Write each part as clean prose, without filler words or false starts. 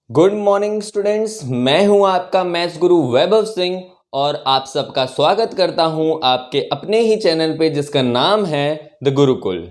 Good morning students, मैं हूं आपका मैथ्स गुरु वैभव सिंह और आप सबका स्वागत करता हूं आपके अपने ही चैनल पे जिसका नाम है द गुरुकुल।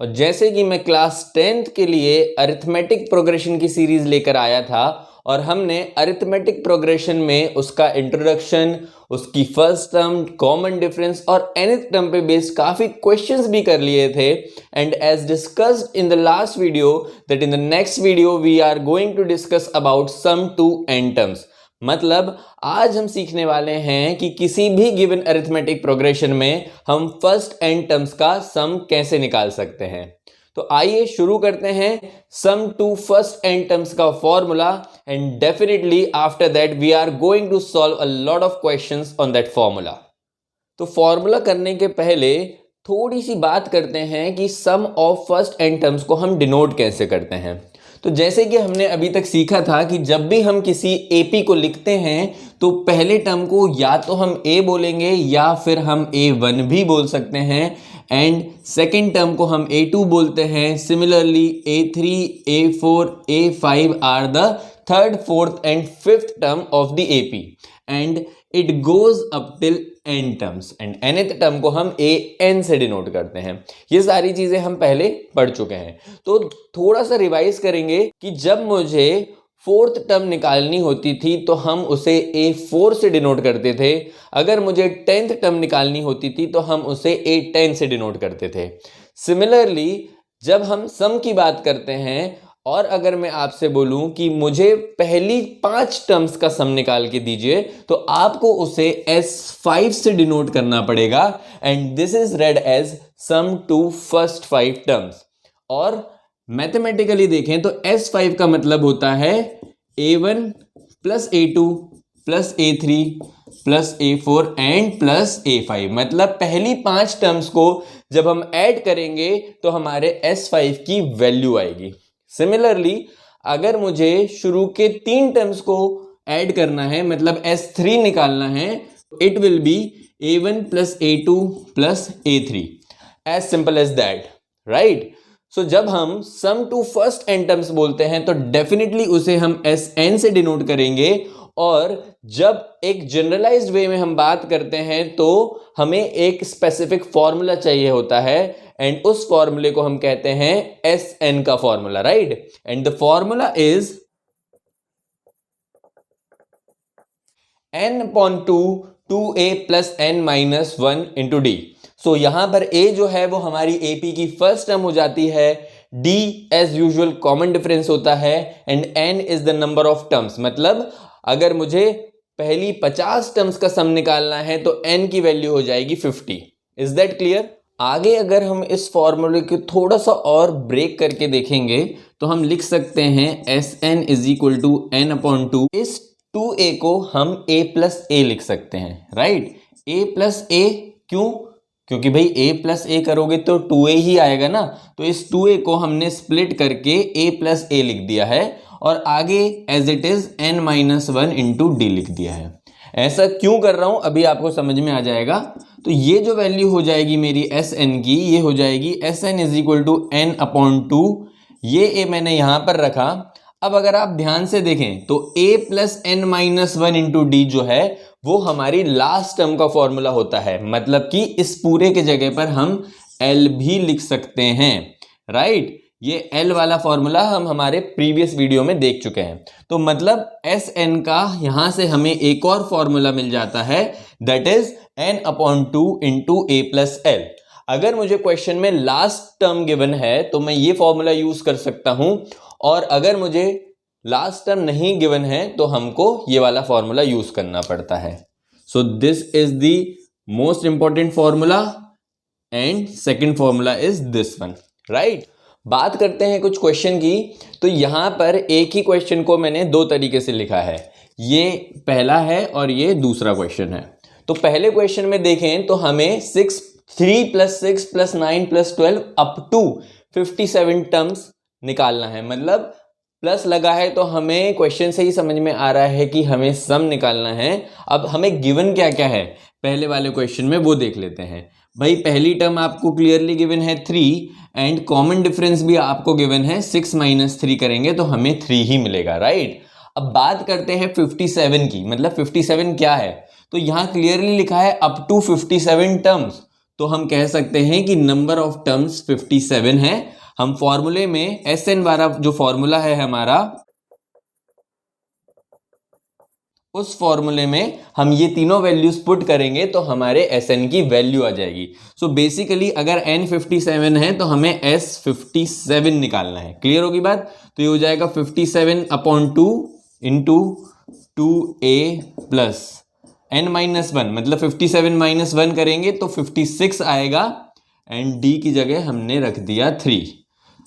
और जैसे कि मैं क्लास 10th के लिए अरिथमेटिक प्रोग्रेशन की सीरीज लेकर आया था और हमने अरिथमेटिक प्रोग्रेशन में उसका इंट्रोडक्शन, उसकी फर्स्ट टर्म, कॉमन डिफरेंस और nth टर्म पे बेस्ड काफ़ी क्वेश्चंस भी कर लिए थे। And as discussed in the last video that in the next video we are going to discuss about sum to n terms. मतलब आज हम सीखने वाले हैं कि किसी भी गिवन अरिथमेटिक प्रोग्रेशन में हम फर्स्ट n टर्म्स का सम कैसे निकाल सकते हैं। तो आइए शुरू करते हैं sum to first n terms का formula and definitely after that we are going to solve a lot of questions on that formula. तो फॉर्मूला करने के पहले थोड़ी सी बात करते हैं कि sum of first n terms को हम डिनोट कैसे करते हैं। तो जैसे कि हमने अभी तक सीखा था कि जब भी हम किसी AP को लिखते हैं तो पहले टर्म को या तो हम A बोलेंगे या फिर हम A1 भी बोल सकते हैं एंड सेकेंड टर्म को हम A2 बोलते हैं। Similarly A3, A4, A5 are the third, fourth and fifth term of the AP and it goes up till n terms and nth term को हम an से डिनोट करते हैं। ये सारी चीजें हम पहले पढ़ चुके हैं। तो थोड़ा सा रिवाइज करेंगे कि जब मुझे फोर्थ टर्म निकालनी होती थी तो हम उसे A4 से डिनोट करते थे। अगर मुझे 10th टर्म निकालनी होती थी तो हम उसे A10 से डिनोट करते थे। सिमिलरली जब हम सम की बात करते हैं और अगर मैं आपसे बोलूं कि मुझे पहली 5 टर्म्स का सम निकाल के दीजिए तो आपको उसे S5 से डिनोट करना पड़ेगा and this is read as sum to first 5 terms. और मैथमेटिकली देखें तो S5 का मतलब होता है A1 plus A2 plus A3 plus A4 and plus A5। मतलब पहली 5 टर्म्स को जब हम ऐड करेंगे तो हमारे S5 की वैल्यू आएगी। सिमिलरली अगर मुझे शुरू के 3 टर्म्स को ऐड करना है मतलब S3 निकालना है, it will be A1 plus A2 plus A3, as simple as that, right. So जब हम sum to first n terms बोलते हैं तो डेफिनेटली उसे हम Sn से डिनोट करेंगे। और जब एक जनरलाइज्ड वे में हम बात करते हैं तो हमें एक स्पेसिफिक फॉर्मूला चाहिए होता है एंड उस फॉर्मूले को हम कहते हैं Sn का formula, right. And the formula is n upon 2a plus n minus 1 into D. So यहां पर a जो है वो हमारी AP की फर्स्ट टर्म हो जाती है, d as usual common difference होता है and n is the number of terms. मतलब अगर मुझे पहली 50 टर्म्स का सम निकालना है तो n की वैल्यू हो जाएगी 50। Is that clear? आगे अगर हम इस फॉर्मूले को थोड़ा सा और ब्रेक करके देखेंगे तो हम लिख सकते हैं Sn is equal to n upon 2। इस 2a को हम a प्लस a लिख सकते हैं, राइट। a प्लस a क्यों? क्योंकि भाई a प्लस a करोगे तो 2a ही आएगा ना। तो इस 2a को हमने स्प्लिट करके a प्लस a लिख दिया है और आगे as it is n minus 1 into D लिख दिया है। ऐसा क्यों कर रहा हूं अभी आपको समझ में आ जाएगा। तो ये जो वैल्यू हो जाएगी मेरी Sn की, ये हो जाएगी Sn is equal to n upon 2। ये a मैंने यहां पर रखा। अब अगर आप ध्यान से देखें तो a plus n minus 1 into D जो है वो हमारी लास्ट टर्म का फॉर्मूला होता है। मतलब कि इस पूरे के जगह पर हम L भी लिख सकते हैं, राइट। ये L वाला फॉर्मूला हम हमारे प्रीवियस वीडियो में देख चुके हैं। तो मतलब Sn का यहां से हमें एक और फॉर्मूला मिल जाता है, that is n upon 2 into a plus L. अगर मुझे क्वेश्चन में लास्ट टर्म गिवन है तो मैं ये फॉर्मूला यूज कर सकता हूं और अगर मुझे लास्ट टर्म नहीं गिवन है तो हमको ये वाला फॉर्मूला यूज करना पड़ता है। So this is the most important formula and second formula is this one, right. बात करते हैं कुछ क्वेश्चन की। तो यहां पर एक ही क्वेश्चन को मैंने दो तरीके से लिखा है, ये पहला है और ये दूसरा क्वेश्चन है। तो पहले क्वेश्चन में देखें तो हमें 3 plus 6 plus 9 plus 12 up to 57 terms निकालना है। मतलब प्लस लगा है तो हमें क्वेश्चन से ही समझ में आ रहा है कि हमें सम निकालना है। अब हमें गिवन क्या क्या है पहले वाले क्वेश्चन में वो देख लेते हैं। भाई पहली टर्म आपको क्लियरली गिवन है 3 एंड कॉमन डिफरेंस भी आपको गिवन है 6 माइनस 3 करेंगे तो हमें 3 ही मिलेगा, राइट। अब बात करते हैं 57 की, मतलब 57 क्या है, तो यहां क्लियरली लिखा है अप टू 57 टर्म्स, तो हम कह सकते हैं कि नंबर ऑफ टर्म्स 57 है। हम फॉर्मूले में SN वाला जो फॉर्मूला है हमारा, उस फॉर्मूले में हम ये तीनों वैल्यूज पुट करेंगे तो हमारे SN की वैल्यू आ जाएगी। सो बेसिकली अगर N 57 है तो हमें S 57 निकालना है। क्लियर होगी बात? तो ये हो जाएगा 57/2 इंटू 2a प्लस n-1, मतलब 57 - 1 करेंगे तो 56 आएगा एंड d की जगह हमने रख दिया 3।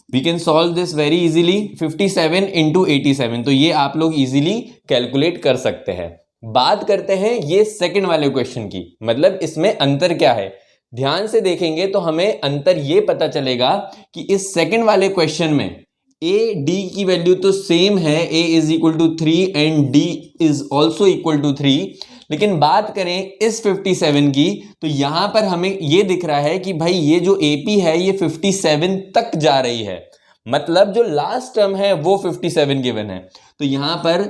We can solve this very easily. 57 into 87, तो ये आप लोग इजीली कैलकुलेट कर सकते हैं। बात करते हैं ये सेकंड वाले क्वेश्चन की, मतलब इसमें अंतर क्या है। ध्यान से देखेंगे तो हमें अंतर ये पता चलेगा कि इस सेकंड वाले क्वेश्चन में a d की वैल्यू तो सेम है, a is equal to 3 and d is also equal to 3, लेकिन बात करें इस 57 की तो यहां पर हमें यह दिख रहा है कि भाई ये जो AP है ये 57 तक जा रही है, मतलब जो लास्ट टर्म है वो 57 गिवन है। तो यहां पर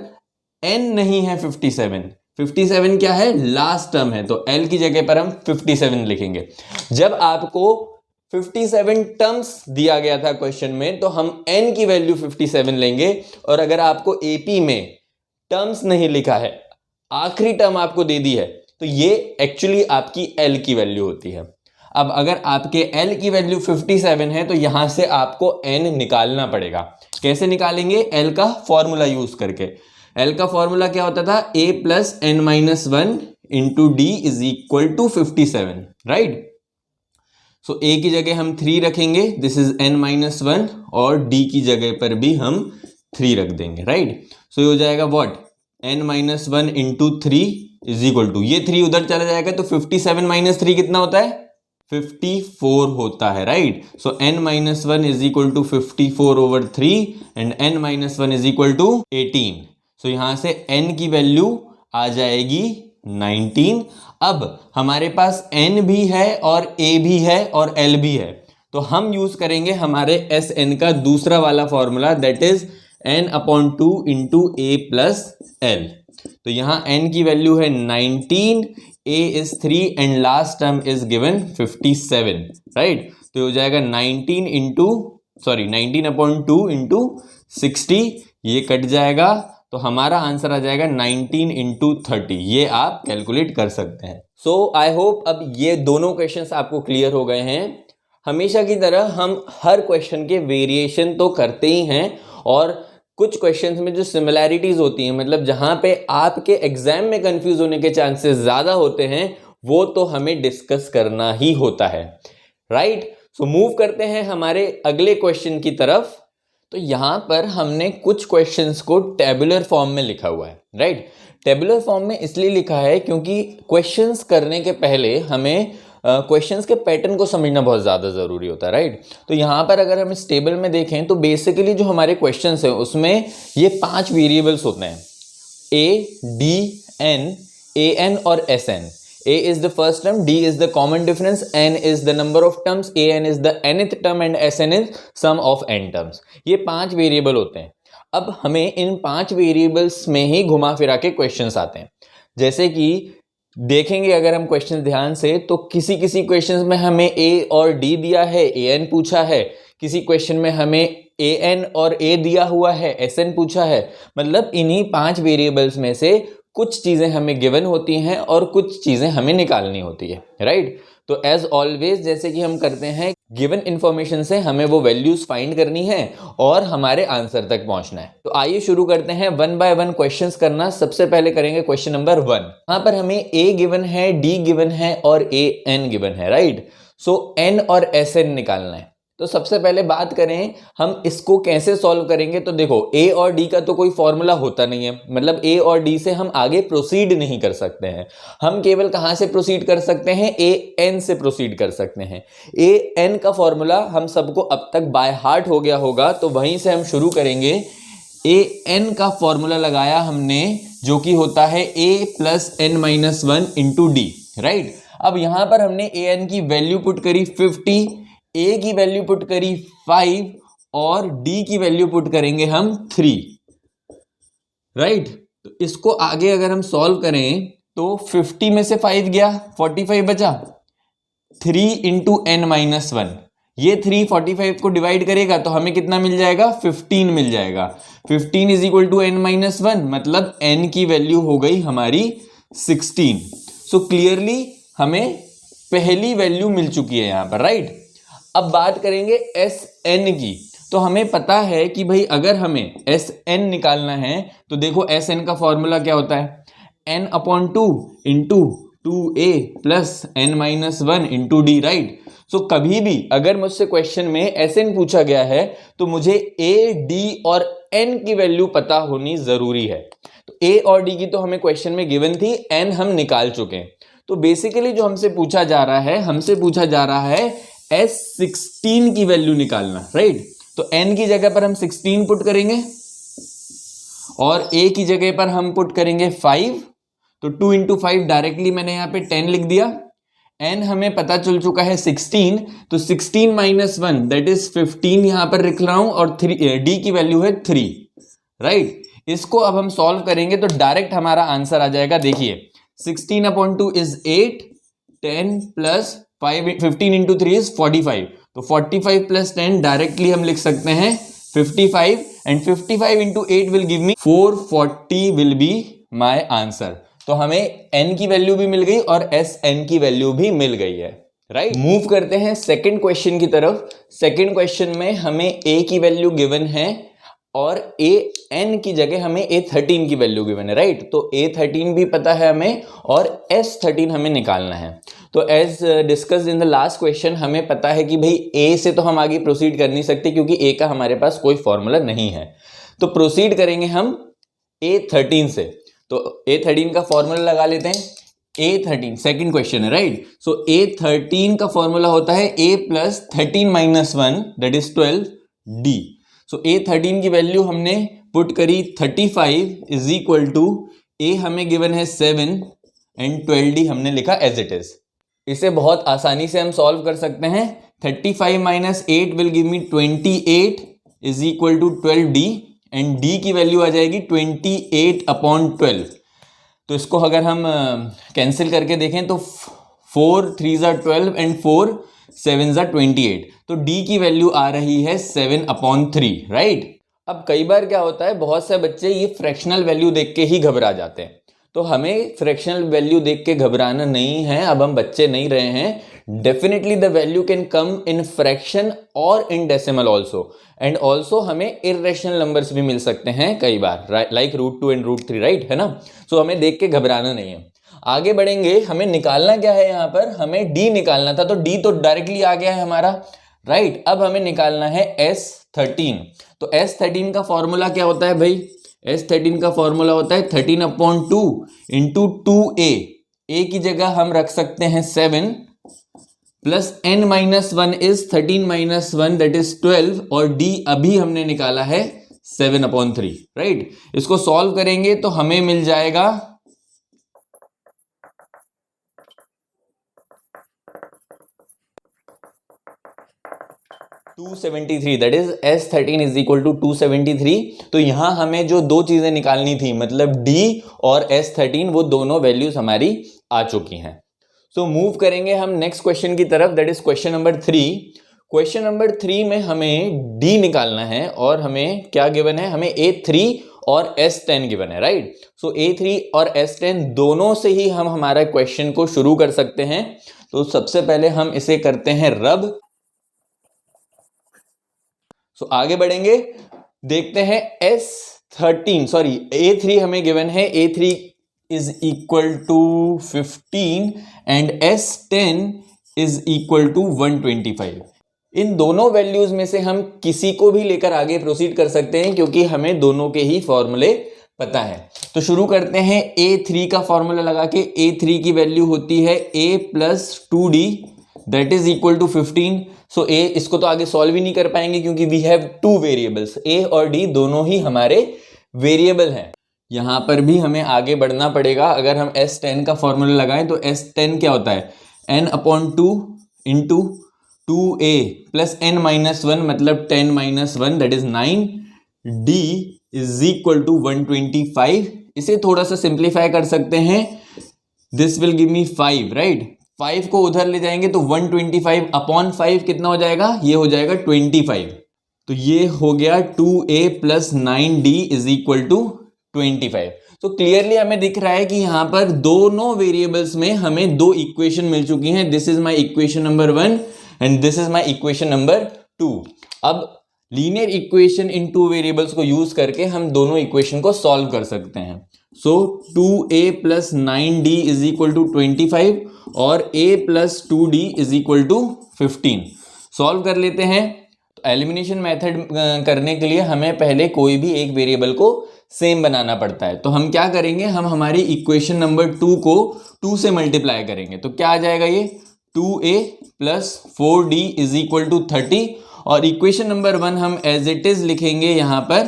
N नहीं है 57 क्या है, लास्ट टर्म है, तो L की जगह पर हम 57 लिखेंगे। जब आपको 57 टर्म्स दिया गया था क्वेश्चन में तो हम N की वैल्यू 57 लेंगे, और अगर आपको AP में टर्म्स नहीं लिखा है, आखिरी टर्म आपको दे दी है, तो ये एक्चुअली आपकी L की वैल्यू होती है। अब अगर आपके L की वैल्यू 57 है तो यहां से आपको N निकालना पड़ेगा। कैसे निकालेंगे? L का फॉर्मूला यूज करके। L का फॉर्मूला क्या होता था? a plus n-1 into d is equal to 57, right. So a की जगह हम 3 रखेंगे, दिस इज n-1, और d की जगह पर भी हम 3 रख देंगे, राइट। सो ये हो जाएगा what, n-1 into 3 is equal to, ये 3 उधर चला जाएगा तो 57 - 3 कितना होता है? 54 होता है, right. So n-1 is equal to 54/3 and n-1 is equal to 18। So यहां से n की वैल्यू आ जाएगी 19। अब हमारे पास n भी है और a भी है और l भी है, तो हम यूज करेंगे हमारे SN का दूसरा वाला formula, that is n/2 into a plus l। तो यहां n की वैल्यू है 19, a is 3 and last term is given 57, right. तो हो जाएगा 19/2 इंटू 60, ये कट जाएगा तो हमारा आंसर आ जाएगा 19 इंटू 30। ये आप कैलकुलेट कर सकते हैं। सो आई होप अब ये दोनों क्वेश्चंस आपको क्लियर हो गए हैं। हमेशा की तरह हम हर क्वेश्चन के वेरिएशन तो करते ही हैं, और कुछ क्वेश्चंस में जो सिमिलैरिटीज होती हैं, मतलब जहां पे आपके एग्जाम में कंफ्यूज होने के चांसेस ज्यादा होते हैं, वो तो हमें डिस्कस करना ही होता है, राइट। सो मूव करते हैं हमारे अगले क्वेश्चन की तरफ। तो यहां पर हमने कुछ क्वेश्चंस को टेबुलर फॉर्म में लिखा हुआ है, राइट। टेबुलर फॉर्म में इसलिए लिखा है क्योंकि क्वेश्चंस करने के पहले हमें क्वेश्चंस के पैटर्न को समझना बहुत ज़्यादा ज़रूरी होता है, राइट। तो यहाँ पर अगर हम इस टेबल में देखें तो बेसिकली जो हमारे क्वेश्चंस हैं उसमें ये 5 वेरिएबल्स होते हैं, A, D, N, AN और SN। A is the first term, D is the common difference, N is the number of terms, AN is the nth term and SN is sum of n terms। ये 5 variable होते हैं। अब हमें इन 5 variables में ही घुमा फिरा के questions आते हैं। जैसे कि देखेंगे अगर हम क्वेश्चन ध्यान से, तो किसी किसी क्वेश्चन में हमें A और D दिया है, AN पूछा है, किसी क्वेश्चन में हमें AN और A दिया हुआ है, SN पूछा है। मतलब इन्हीं 5 वेरिएबल्स में से कुछ चीजें हमें गिवन होती हैं और कुछ चीजें हमें निकालनी होती है, राइट। तो एज ऑलवेज जैसे कि हम करते हैं, गिवन इंफॉर्मेशन से हमें वो वैल्यूज फाइंड करनी है और हमारे आंसर तक पहुंचना है। तो आइए शुरू करते हैं 1 बाय 1 क्वेश्चंस करना। सबसे पहले करेंगे क्वेश्चन नंबर 1। यहां पर हमें A गिवन है, D गिवन है और AN गिवन है, राइट। सो N और SN निकालना है। तो सबसे पहले बात करें हम इसको कैसे सॉल्व करेंगे, तो देखो A और D का तो कोई फॉर्मूला होता नहीं है, मतलब A और D से हम आगे प्रोसीड नहीं कर सकते हैं। हम केवल कहां से प्रोसीड कर सकते हैं? AN से प्रोसीड कर सकते हैं। AN का फॉर्मूला हम सबको अब तक बाय हार्ट हो गया होगा, तो वहीं से हम शुरू करेंगे। AN का फॉर्मूला लगाया हमने, जो कि होता है A plus n-1 into D, right. अब यहां पर हमने AN की वैल्यू पुट करी 50, A की वैल्यू पुट करी 5 और D की वैल्यू पुट करेंगे हम 3। राइट। तो इसको आगे अगर हम सॉल्व करें तो 50 में से 5 गया, 45 बचा, 3 इंटू एन माइनस 1, ये 3 45 को डिवाइड करेगा तो हमें कितना मिल जाएगा, 15 मिल जाएगा। 15 is equal to N minus 1, मतलब एन की वैल्यू हो गई हमारी 16। सो क्लियरली हमें पहली वैल्यू मिल चुकी है यहां पर, राइट। अब बात करेंगे एस एन की। तो हमें पता है कि भाई अगर हमें एस एन निकालना है तो देखो एस एन का फॉर्मूला क्या होता है, n upon 2 into 2a plus n minus 1 into D, right. So कभी भी अगर मुझसे क्वेश्चन में एस एन पूछा गया है तो मुझे ए डी और एन की वैल्यू पता होनी जरूरी है। तो ए और डी की तो हमें क्वेश्चन में गिवन थी, एन हम निकाल चुके हैं। तो बेसिकली जो हमसे पूछा जा रहा है, S16 की वैल्यू निकालना, राइट। तो n की जगह पर हम 16 पुट करेंगे और a की जगह पर हम पुट करेंगे 5। तो 2 इंटू 5 डायरेक्टली मैंने यहाँ पे 10 लिख दिया। n हमें पता चल चुका है 16, तो 16 माइनस 1 दैट इज 15 यहां पर लिख रहा हूं, और d की वैल्यू है 3, राइट। इसको अब हम सॉल्व करेंगे तो डायरेक्ट हमारा आंसर आ जाएगा। देखिए 16 upon 2 is 8, 10 plus 15 into 3 is 45, तो 45 प्लस 10 डायरेक्टली हम लिख सकते हैं 55, and 55 into 8 will give me 440 will be my answer. तो हमें n की वैल्यू भी मिल गई और एस एन की वैल्यू भी मिल गई है, राइट। मूव करते हैं सेकंड क्वेश्चन की तरफ। सेकंड क्वेश्चन में हमें a की वैल्यू गिवन है और ए एन की जगह हमें A13 की वैल्यू गिवन है, राइट। तो A13 भी पता है हमें और S13 हमें निकालना है। तो as discussed in the last question हमें पता है कि भाई A से तो हम आगे प्रोसीड कर नहीं सकते क्योंकि A का हमारे पास कोई फॉर्मूला नहीं है। तो प्रोसीड करेंगे हम A13 से। तो A13 का फॉर्मूला लगा लेते हैं। A13 सेकंड क्वेश्चन है, राइट। सो A13 का फॉर्मूला होता है A plus 13 minus 1 that is 12 D। So A13 की वैल्यू हमने पुट करी 35 इज इक्वल टू A हमें गिवन है 7 एंड 12D हमने लिखा एज इट इज। इसे बहुत आसानी से हम सॉल्व कर सकते हैं। 35 minus 8 will give me 28 is equal to 12D, and D की वैल्यू आ जाएगी 28 अपॉन 12। तो इसको अगर हम कैंसिल करके देखें तो 4 3 ज़ा 12 एंड 4 7 ज़ा 28, तो D की वैल्यू आ रही है 7 अपॉन 3, राइट। अब कई बार क्या होता है, बहुत से बच्चे ये फ्रैक्शनल वैल्यू देख के ही घबरा जाते हैं। तो हमें फ्रैक्शनल वैल्यू देख के घबराना नहीं है। अब हम बच्चे नहीं रहे हैं। Definitely the value can come in fraction और in decimal also, and also हमें इर्रेशनल नंबर्स भी मिल सकते हैं कई बार, लाइक √2 एंड √3, राइट, है ना। सो हमें देख के घबराना नहीं है। आगे बढ़ेंगे। हमें निकालना क्या है, यहाँ पर हमें D निकालना था, तो D तो डायरेक्टली आ गया है हमारा, राइट। अब हमें निकालना है S13। तो S13 का फॉर्मूला क्या होता है भाई, S13 का फॉर्मूला होता है 13 अपॉन 2 इंटू 2A। A की जगह हम रख सकते हैं 7 plus n minus 1 is 13 minus 1 that is 12, और D अभी हमने निकाला है 7 अपॉन 3, राइट। इसको सॉल्व करेंगे तो हमें मिल जाएगा 273, that is S13 is equal to 273। तो यहां हमें जो दो चीजें निकालनी थी, मतलब D और S13, वो दोनों वैल्यूज हमारी आ चुकी हैं। सो मूव करेंगे हम नेक्स्ट क्वेश्चन की तरफ, that is question number 3। Question number 3 में हमें D निकालना है और हमें क्या गिवन है, हमें A3 और S10 गिवन है, राइट। सो A3 और S10 दोनों से ही हम हमारा क्वेश्चन को शुरू कर सकते हैं। तो सबसे पहले हम इसे करते हैं रब। सो आगे बढ़ेंगे, देखते हैं A3 हमें गिवन है, A3 is equal to 15 and S10 is equal to 125। इन दोनों वैल्यूज में से हम किसी को भी लेकर आगे प्रोसीड कर सकते हैं क्योंकि हमें दोनों के ही फॉर्मूले पता है। तो शुरू करते हैं A3 का फॉर्मूला लगा के। A3 की वैल्यू होती है A plus 2D that is equal to 15। So A, इसको तो आगे सॉल्व ही नहीं कर पाएंगे क्योंकि we have two variables, A और D दोनों ही हमारे वेरिएबल हैं। यहां पर भी हमें आगे बढ़ना पड़ेगा। अगर हम S10 का फॉर्मूला लगाएं तो S10 क्या होता है, n upon 2 into 2A plus n minus 1 मतलब 10 minus 1 that is 9, D is equal to 125। इसे थोड़ा सा सिंप्लीफाई कर सकते हैं, this will give me 5, right. 5 को उधर ले जाएंगे तो 125 अपॉन 5 कितना हो जाएगा, ये हो जाएगा 25। तो ये हो गया 2a plus 9d is equal to 25। तो क्लियरली हमें दिख रहा है कि यहां पर दोनों वेरिएबल्स में हमें दो इक्वेशन मिल चुकी हैं। This is my equation number 1 and this is my equation number 2। अब linear equation in two variables को यूज करके हम दोनों इक्वेशन को सॉल्व कर सकते हैं। So 2a plus 9d is equal to 25 और a plus 2d is equal to 15। Solve कर लेते हैं। तो एलिमिनेशन मेथड करने के लिए हमें पहले कोई भी एक वेरिएबल को सेम बनाना पड़ता है। तो हम क्या करेंगे, हम हमारी इक्वेशन नंबर 2 को 2 से मल्टीप्लाई करेंगे। तो क्या आ जाएगा, ये 2a plus 4d is equal to 30 और इक्वेशन नंबर 1 हम एज इट इज लिखेंगे यहां पर,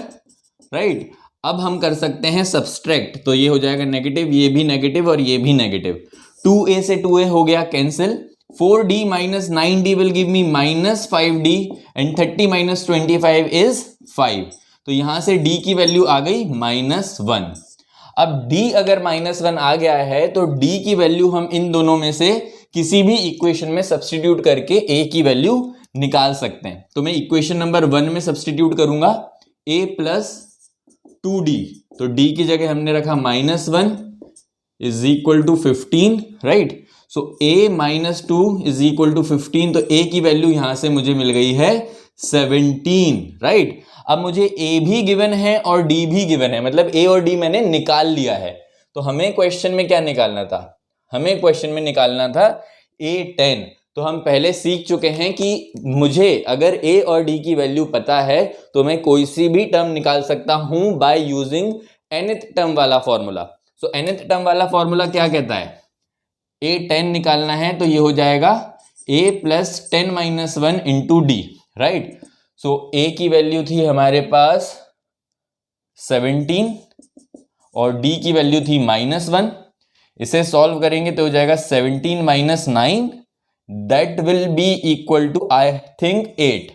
राइट। अब हम कर सकते हैं सब्सट्रैक्ट, तो ये हो जाएगा नेगेटिव, ये भी नेगेटिव और ये भी नेगेटिव। 2a से 2a हो गया cancel. 4d minus 9d will give me minus 5d and 30 minus 25 is 5। तो यहां से d की वैल्यू आ गई -1। अब d अगर -1 आ गया है तो d की वैल्यू हम इन दोनों में से किसी भी इक्वेशन में सब्स्टिट्यूट करके a की वैल्यू निकाल सकते हैं। तो मैं इक्वेशन नंबर 1 में सब्स्टिट्यूट करूंगा a प्लस 2d, तो d की जगह हमने रखा -1 is equal to 15, right. So a minus 2 is equal to 15, तो a की वैल्यू यहां से मुझे मिल गई है 17, राइट। अब मुझे a भी गिवन है और d भी गिवन है, मतलब a और d मैंने निकाल लिया है। तो हमें क्वेश्चन में क्या निकालना था, हमें क्वेश्चन में निकालना था a10। तो हम पहले सीख चुके हैं कि मुझे अगर a और d की वैल्यू पता है तो मैं कोई सी भी टर्म निकाल सकता हूं बाय यूजिंग nth टर्म वाला फॉर्मूला। सो nth टर्म वाला फॉर्मूला क्या कहता है, a10 निकालना है तो ये हो जाएगा a plus 10 minus 1 into D, right. So a की वैल्यू थी हमारे पास 17 और d की वैल्यू थी -1। इसे सॉल्व करेंगे तो हो जाएगा 17 minus 9, that will be equal to I think 8,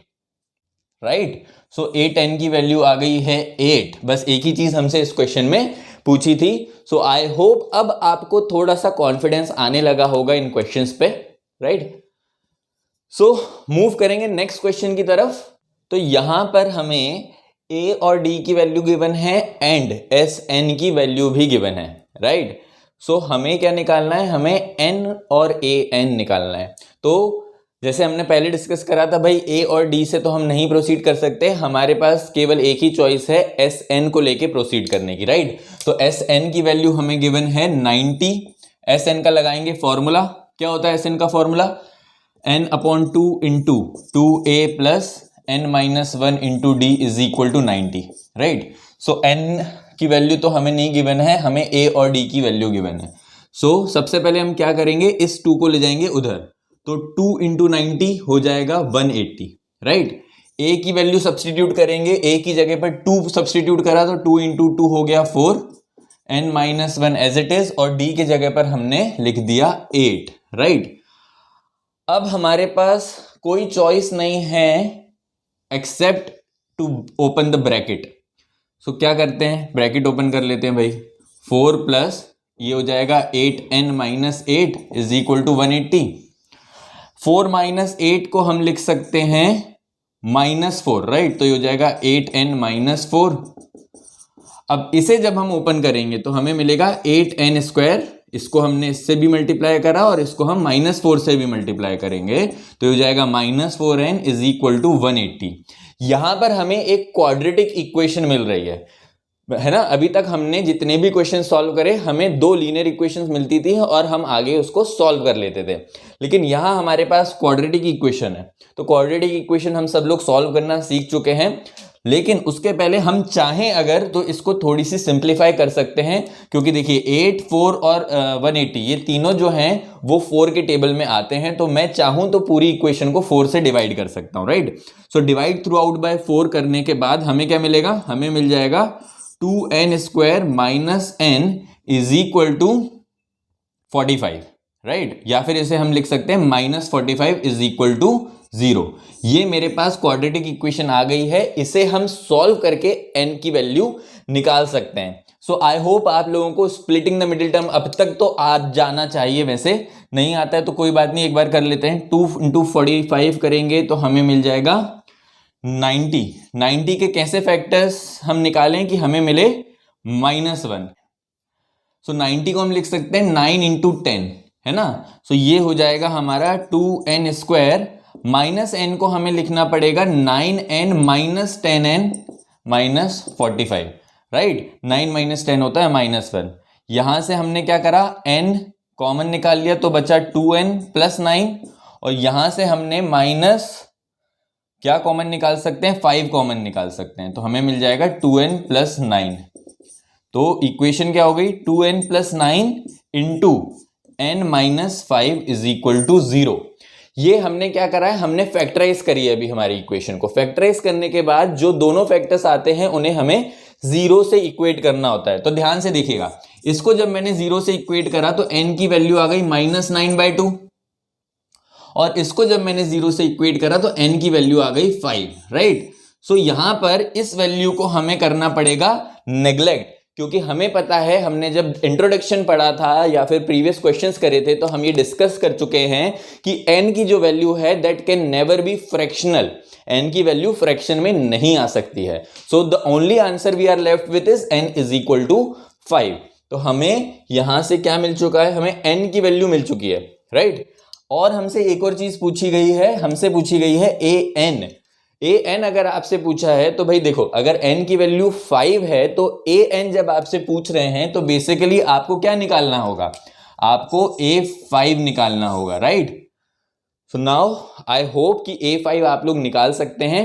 right. So a10 की वैल्यू आ गई है 8। बस एक ही चीज हमसे इस क्वेश्चन में पूछी थी। सो आई होप अब आपको थोड़ा सा कॉन्फिडेंस आने लगा होगा इन क्वेश्चंस पे, राइट। सो मूव करेंगे नेक्स्ट क्वेश्चन की तरफ। तो यहां पर हमें a और d की वैल्यू गिवन है एंड sn की वैल्यू भी गिवन है, राइट। सो हमें क्या निकालना है, हमें n और an निकालना है। तो जैसे हमने पहले डिस्कस करा था भाई, a और d से तो हम नहीं प्रोसीड कर सकते, हमारे पास केवल एक ही चॉइस है sn को लेके प्रोसीड करने की, राइट। तो sn की वैल्यू हमें गिवन है 90। sn का लगाएंगे फॉर्मूला, क्या होता है sn का formula, n upon 2 into 2a plus n minus 1 into d is equal to 90, right. So n की वैल्यू तो हमें नहीं गिवन है, हमें a और d की वैल्यू गिवन है। सो सबसे पहले हम क्या करेंगे, इस 2 को ले जाएंगे उधर, तो 2 इंटू 90 हो जाएगा 180, राइट। a की वैल्यू सब्सटीट्यूट करेंगे, a की जगह पर 2 सब्सटीट्यूट करा तो 2 इंटू 2 हो गया 4, n minus 1 as it is, और d की जगह पर हमने लिख दिया 8, राइट। अब हमारे पास कोई चॉइस नहीं है except to open the bracket. So क्या करते हैं, ब्रैकेट ओपन कर लेते हैं भाई। 4 प्लस ये हो जाएगा 8n minus 8 is equal to 180। 4 minus 8 को हम लिख सकते हैं -4, राइट। तो ये हो जाएगा 8n माइनस 4। अब इसे जब हम ओपन करेंगे तो हमें मिलेगा 8n स्क्वायर, इसको हमने इससे भी मल्टीप्लाई करा और इसको हम -4 से भी मल्टीप्लाई करेंगे तो ये हो जाएगा -4n इज इक्वल टू 180। यहां पर हमें एक क्वाड्रेटिक इक्वेशन मिल रही है ना। अभी तक हमने जितने भी क्वेश्चन सॉल्व करे हमें 2 लीनियर इक्वेशंस मिलती थी और हम आगे उसको सॉल्व कर लेते थे, लेकिन यहां हमारे पास क्वाड्रेटिक इक्वेशन है। तो क्वाड्रेटिक इक्वेशन हम सब लोग सॉल्व करना सीख चुके हैं, लेकिन उसके पहले हम चाहें अगर तो इसको थोड़ी सी सिंप्लीफाई कर सकते हैं, क्योंकि देखिए 8, 4 और 180 ये तीनों जो हैं वो 4 के टेबल में आते हैं। तो मैं चाहूं तो पूरी इक्वेशन को 4 से डिवाइड कर सकता हूं, right. So divide through out by 4 करने के बाद हमें क्या मिलेगा, हमें मिल जाएगा 2n square minus n is equal to 45, right. या फिर इसे हम लिख सकते हैं -45 इज इक्वल टू 0। ये मेरे पास क्वाड्रेटिक इक्वेशन आ गई है, इसे हम सॉल्व करके n की वैल्यू निकाल सकते हैं। सो आई होप आप लोगों को स्प्लिटिंग द मिडिल टर्म अब तक तो आ जाना चाहिए, वैसे नहीं आता है तो कोई बात नहीं, एक बार कर लेते हैं। 2 × 45 करेंगे तो हमें मिल जाएगा 90। 90 के कैसे फैक्टर्स हम निकालें कि हमें मिले -1। सो 90 को हम लिख सकते हैं 9 × 10, है ना। सो ये हो जाएगा हमारा 2n², माइनस n को हमें लिखना पड़ेगा 9n - 10n - 45, राइट। 9 - 10 होता है -1। यहां से हमने क्या करा, n कॉमन निकाल लिया तो बचा 2n + 9, और यहां से हमने माइनस क्या कॉमन निकाल सकते हैं, 5 कॉमन निकाल सकते हैं, तो हमें मिल जाएगा 2n + 9। तो इक्वेशन क्या हो गई, 2n + 9 × n - 5 = 0। ये हमने क्या करा है, हमने फैक्टराइज करी है अभी हमारी इक्वेशन को। फैक्टराइज करने के बाद जो दोनों फैक्टर्स आते हैं उन्हें हमें 0 से इक्वेट करना होता है। तो ध्यान से देखिएगा, इसको जब मैंने 0 से इक्वेट करा तो n की वैल्यू आ गई -9/2, और इसको जब मैंने 0 से इक्वेट करा तो n की वैल्यू आ गई 5, राइट। सो यहां पर इस वैल्यू को हमें करना पड़ेगा नेग्लेक्ट, क्योंकि हमें पता है, हमने जब इंट्रोडक्शन पढ़ा था या फिर प्रीवियस क्वेश्चंस करे थे तो हम ये डिस्कस कर चुके हैं कि n की जो वैल्यू है that can never be fractional, n की वैल्यू फ्रैक्शन में नहीं आ सकती है। So the only answer we are left with is n = 5। तो हमें यहां से क्या मिल चुका है, हमें n की वैल्यू मिल चुकी है, राइट। और हमसे एक और चीज पूछी गई है, हमसे पूछी गई है an अगर आपसे पूछा है तो भाई देखो, अगर n की वैल्यू 5 है तो an जब आपसे पूछ रहे हैं तो बेसिकली आपको क्या निकालना होगा, आपको a5 निकालना होगा, right. So now I hope कि a5 आप लोग निकाल सकते हैं।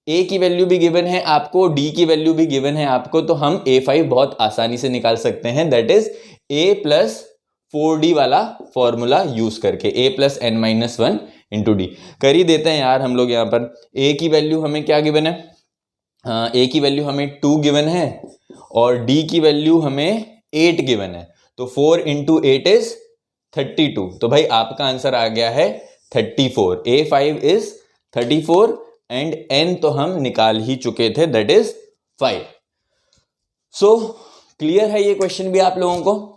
a की वैल्यू भी गिवन है आपको, d की वैल्यू भी गिवन है आपको, तो हम a5 बहुत आसानी से निकाल सकते हैं, दैट इज a + 4d वाला फॉर्मूला यूज करके, a + n - 1 × d कर ही देते हैं यार हम लोग। यहाँ पर a की वैल्यू हमें क्या गिवन है, a की वैल्यू हमें 2 गिवन है और d की वैल्यू हमें 8 गिवन है, तो 4 × 8 = 32। तो भाई आपका आंसर आ गया है 34। a5 = 34 एंड n तो हम निकाल ही चुके थे, दैट इज 5। सो क्लियर है ये क्वेश्चन भी आप लोगों को।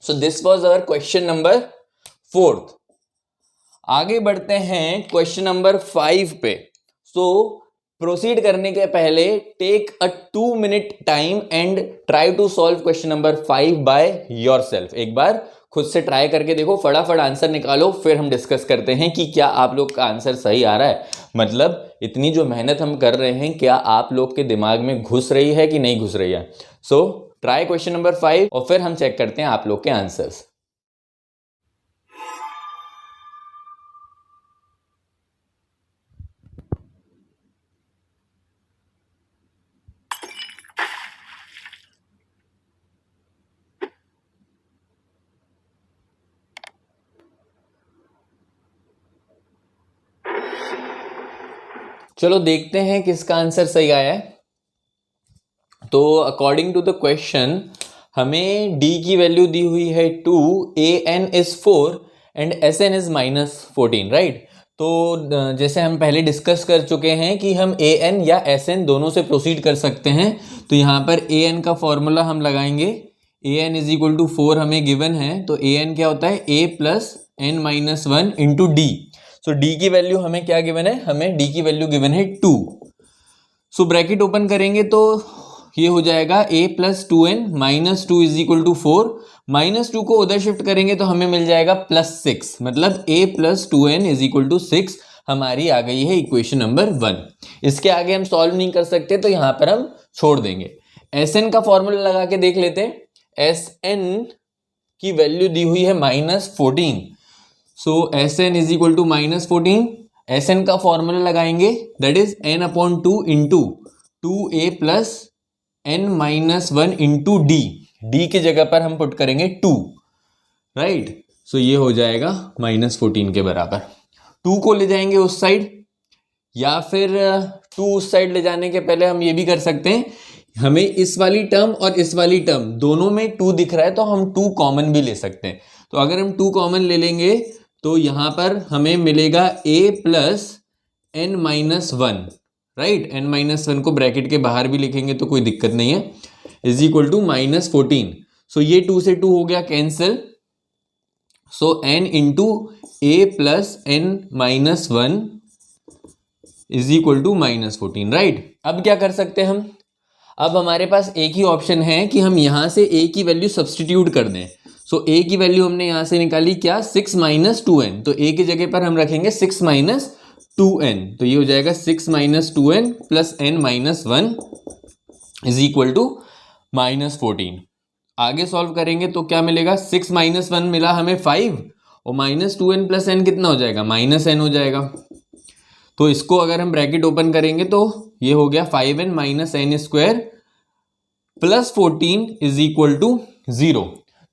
So this was our question number 4। आगे बढ़ते हैं क्वेश्चन नंबर 5 पे। सो प्रोसीड करने के पहले take a 2 minute time and try to solve question number 5 by yourself. एक बार खुद से ट्राई करके देखो, फटाफट आंसर निकालो, फिर हम डिस्कस करते हैं कि क्या आप लोग का आंसर सही आ रहा है। मतलब इतनी जो मेहनत हम कर रहे हैं, क्या आप लोग के दिमाग में घुस रही है कि नहीं घुस रही है। सो ट्राई क्वेश्चन नंबर 5 और फिर हम चेक करते हैं आप लोग के आंसर्स। चलो देखते हैं किसका आंसर सही आया है। तो अकॉर्डिंग टू द क्वेश्चन हमें d की वैल्यू दी हुई है 2, an is 4 and sn is -14, right. तो जैसे हम पहले डिस्कस कर चुके हैं कि हम an या sn दोनों से प्रोसीड कर सकते हैं। तो यहाँ पर an का फॉर्मूला हम लगाएंगे, an = 4 हमें गिवन है, तो an क्या होता है, a + n - 1 × d। So d की वैल्यू हमें क्या गिवन है, हमें d की वैल्यू गिवन है 2। सो ब्रैकेट ओपन करेंगे तो ये हो जाएगा a + 2n - 2 = 4, -2 को उधर शिफ्ट करेंगे तो हमें मिल जाएगा +6, मतलब a + 2n = 6 हमारी आ गई है इक्वेशन नंबर 1। इसके आगे हम सॉल्व नहीं कर सकते तो यहाँ पर हम छोड़ देंगे। sn का फॉर्मूला लगा के देख लेते हैं। sn की वैल्यू दी हुई है -14, सो sn = -14। sn का फॉर्मूला लगाएंगे, that is n/2 × 2a + n - 1 × d। d की जगह पर हम पुट करेंगे 2, राइट। सो ये हो जाएगा -14 के बराबर। 2 को ले जाएंगे उस साइड, या फिर 2 उस साइड ले जाने के पहले हम ये भी कर सकते हैं, हमें इस वाली टर्म और इस वाली टर्म दोनों में 2 दिख रहा है तो हम 2 कॉमन भी ले सकते हैं। तो अगर हम 2 कॉमन ले लेंगे तो यहाँ पर हमें मिलेगा a + n-1, राइट, n-1 को ब्रैकेट के बाहर भी लिखेंगे तो कोई दिक्कत नहीं है, इज इक्वल टू -14। सो ये 2 से 2 हो गया cancel, so n into a plus n-1 is equal to -14, right. अब क्या कर सकते हैं हम, अब हमारे पास एक ही ऑप्शन है कि हम यहां से a की वैल्यू सब्सटीट्यूट कर दें। सो a की वैल्यू हमने यहां से निकाली क्या, 6 - 2n, तो a की जगह पर हम रखेंगे 6 - 2n, तो ये हो जाएगा 6 - 2n plus n-1 is equal to -14। आगे सॉल्व करेंगे तो क्या मिलेगा, 6 - 1 मिला हमें 5 और -2n प्लस n कितना हो जाएगा, -n हो जाएगा। तो इसको अगर हम ब्रैकेट ओपन करेंगे तो ये हो गया 5n - n² plus 14 is equal to 0।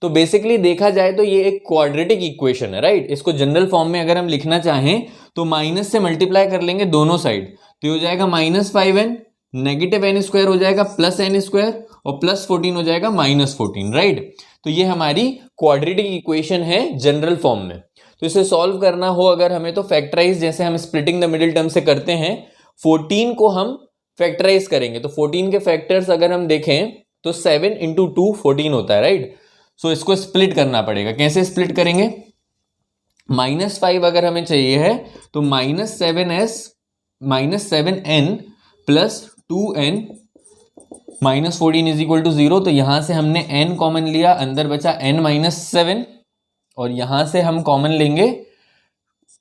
तो बेसिकली देखा जाए तो ये एक क्वाड्रेटिक इक्वेशन है, राइट। इसको जनरल फॉर्म में अगर हम लिखना चाहें तो माइनस से मल्टीप्लाई कर लेंगे दोनों साइड, तो ये हो जाएगा -5n, -n² हो जाएगा प्लस n² और प्लस 14 हो जाएगा -14, राइट। तो ये हमारी क्वाड्रेटिक इक्वेशन है जनरल फॉर्म में। तो इसे सॉल्व करना हो अगर हमें, तो फैक्टराइज जैसे हम स्प्लिटिंग द मिडिल टर्म से करते हैं, 14 को हम फैक्टराइज करेंगे तो 14 के फैक्टर्स अगर हम देखें तो 7 × 2 14 होता है, राइट। सो इसको स्प्लिट करना पड़ेगा, कैसे स्प्लिट करेंगे, -5 अगर हमें चाहिए है तो -7n plus 2n -14 is equal to 0। तो यहां से हमने n कॉमन लिया, अंदर बचा n-7 और यहां से हम कॉमन लेंगे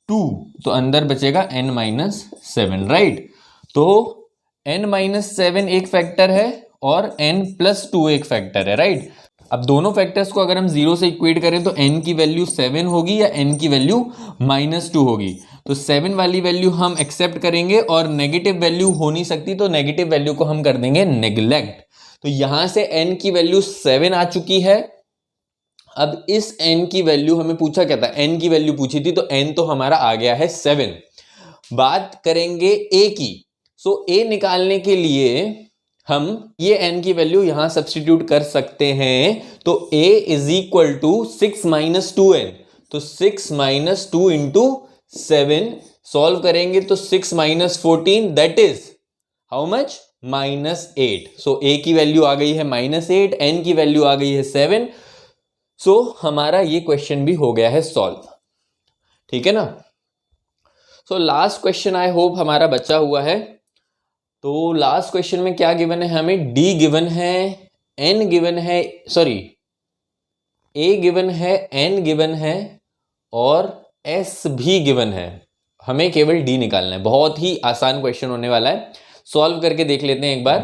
2, तो अंदर बचेगा n-7, राइट। तो n-7 एक फैक्टर है और n+2 एक फैक्टर है, राइट। अब दोनों फैक्टर्स को अगर हम 0 से इक्वेट करें तो n की वैल्यू 7 होगी या n की वैल्यू -2 होगी। तो 7 वाली वैल्यू हम एक्सेप्ट करेंगे और नेगेटिव वैल्यू हो नहीं सकती, तो नेगेटिव वैल्यू को हम कर देंगे नेग्लेक्ट। तो यहां से n की वैल्यू 7 आ चुकी है। अब इस n की वैल्यू हमें पूछा क्या था, n की वैल्यू पूछी थी, तो n तो हमारा आ गया है 7। बात करेंगे a की। सो a निकालने के लिए हम ये n की वैल्यू यहां सब्स्टिट्यूट कर सकते हैं, तो a is equal to 6 - 2n, तो 6 - 2 इंटू 7 सॉल्व करेंगे तो 6 - 14 that is how much, -8। So a की वैल्यू आ गई है -8, n की वैल्यू आ गई है 7। सो हमारा ये क्वेश्चन भी हो गया है सॉल्व, ठीक है ना। So last question I hope हमारा बचा हुआ है। तो लास्ट क्वेश्चन में क्या गिवन है हमें, d गिवन है, n गिवन है, सॉरी a गिवन है, n गिवन है और s भी गिवन है। हमें केवल d निकालना है। बहुत ही आसान क्वेश्चन होने वाला है, सॉल्व करके देख लेते हैं एक बार।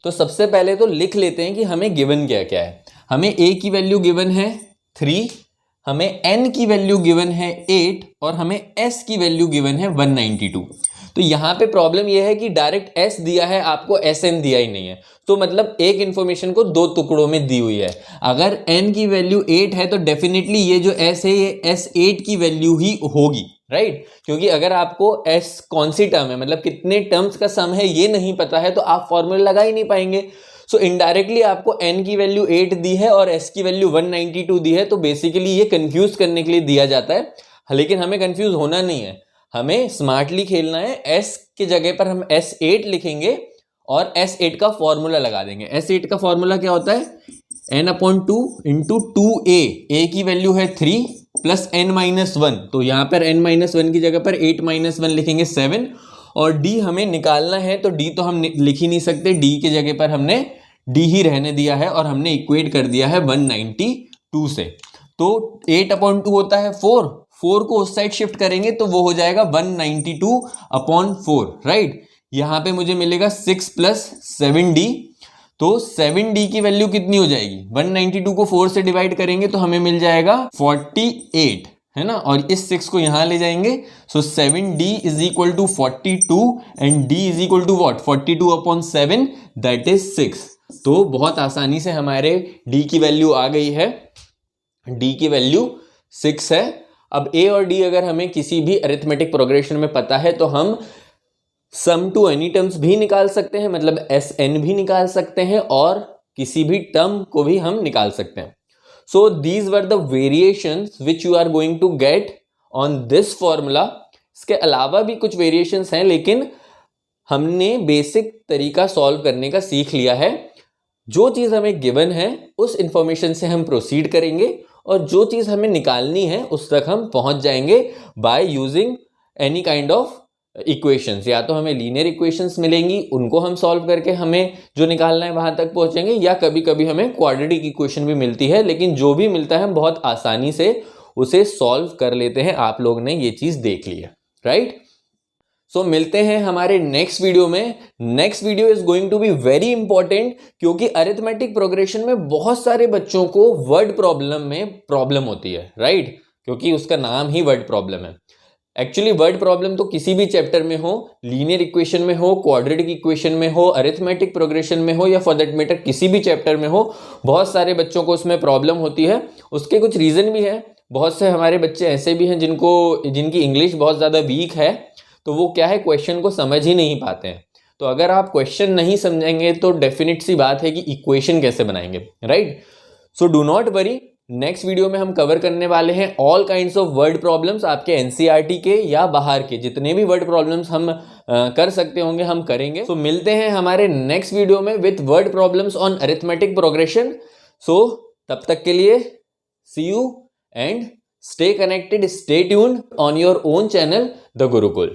तो सबसे पहले तो लिख लेते हैं कि हमें गिवन क्या क्या है। हमें a की वैल्यू गिवन है 3, हमें n की वैल्यू गिवन है 8 और हमें s की वैल्यू गिवन है 192। तो यहां पे प्रॉब्लम यह है कि डायरेक्ट s दिया है, आपको sn दिया ही नहीं है। तो मतलब एक इंफॉर्मेशन को दो टुकड़ों में दी हुई है। अगर n की वैल्यू 8 है तो डेफिनेटली ये जो s है ये s8 की वैल्यू ही होगी, राइट। क्योंकि अगर आपको s कौन सी टर्म है, मतलब कितने टर्म्स का सम है ये नहीं पता है, तो आप फॉर्मूला लगा ही नहीं पाएंगे। सो इनडायरेक्टली आपको n की वैल्यू 8 दी है और s की वैल्यू 192 दी है, तो बेसिकली ये कंफ्यूज करने के लिए दिया जाता है। लेकिन हमें कंफ्यूज होना नहीं है, हमें स्मार्टली खेलना है। s की जगह पर हम s8 लिखेंगे और s8 का फॉर्मूला लगा देंगे। s8 का फॉर्मूला क्या होता है, n/2 इंटू 2a, a की वैल्यू है 3 प्लस n-1, तो यहां पर n-1 की जगह पर 8-1 लिखेंगे 7। और d हमें निकालना है, तो d तो हम लिख ही नहीं सकते, d की जगह पर हमने d ही रहने दिया है और हमने इक्वेट कर दिया है 192 से। तो 8/2 होता है 4 को उस साइड शिफ्ट करेंगे तो वो हो जाएगा 192/4, राइट। यहां पे मुझे मिलेगा 6 + 7d, तो 7d की वैल्यू कितनी हो जाएगी, 192 को 4 से डिवाइड करेंगे तो हमें मिल जाएगा 48, है ना। और इस 6 को यहां ले जाएंगे, so 7d is equal to 42 and d is equal to what, 42/7 that is 6। तो बहुत आसानी से हमारे d की वैल्यू आ गई है, d की वैल्यू 6 है। अब a और d अगर हमें किसी भी अरिथमेटिक प्रोग्रेशन में पता है तो हम सम टू एनी टर्म्स भी निकाल सकते हैं, मतलब sn भी निकाल सकते हैं और किसी भी टर्म को भी हम निकाल सकते हैं। So these were the variations which you are going to get on this formula इसके अलावा भी कुछ वेरिएशंस हैं, लेकिन हमने बेसिक तरीका सॉल्व करने का सीख लिया है। जो चीज़ हमें गिवन है उस इंफॉर्मेशन से हम प्रोसीड करेंगे और जो चीज़ हमें निकालनी है उस तक हम पहुंच जाएंगे by using any kind of equations. या तो हमें लीनियर इक्वेशंस मिलेंगी, उनको हम सॉल्व करके हमें जो निकालना है वहां तक पहुंचेंगे, या कभी कभी हमें क्वाड्रेटिक इक्वेशन भी मिलती है, लेकिन जो भी मिलता है हम बहुत आसानी से उसे सॉल्व कर लेते हैं। आप लोग ने ये चीज़ देख ली है, राइट? सो मिलते हैं हमारे नेक्स्ट वीडियो में। Next video is going to be very important, क्योंकि अरिथमेटिक प्रोग्रेशन में बहुत सारे बच्चों को वर्ड प्रॉब्लम में प्रॉब्लम होती है, राइट? क्योंकि उसका नाम ही वर्ड प्रॉब्लम है। एक्चुअली वर्ड प्रॉब्लम तो किसी भी चैप्टर में हो, लीनियर इक्वेशन में हो, क्वाड्रेटिक इक्वेशन में हो, अरिथमेटिक प्रोग्रेशन में हो, या फॉर दैट मैटर किसी भी चैप्टर में हो, बहुत सारे बच्चों को उसमें प्रॉब्लम होती है। उसके कुछ रीज़न भी है। बहुत से हमारे बच्चे ऐसे भी हैं जिनकी इंग्लिश बहुत ज़्यादा वीक है, तो वो क्या है, क्वेश्चन को समझ ही नहीं पाते हैं। तो अगर आप क्वेश्चन नहीं समझेंगे तो डेफिनेट सी बात है कि इक्वेशन कैसे बनाएंगे, right? So do not worry, next video में हम कवर करने वाले हैं all kinds of word problems, आपके एनसीईआरटी के या बाहर के जितने भी वर्ड प्रॉब्लम्स हम कर सकते होंगे हम करेंगे। सो मिलते हैं हमारे नेक्स्ट वीडियो में with word problems on arithmetic progression. So तब तक के लिए see you and stay connected, stay tuned on your own channel, The Gurukul.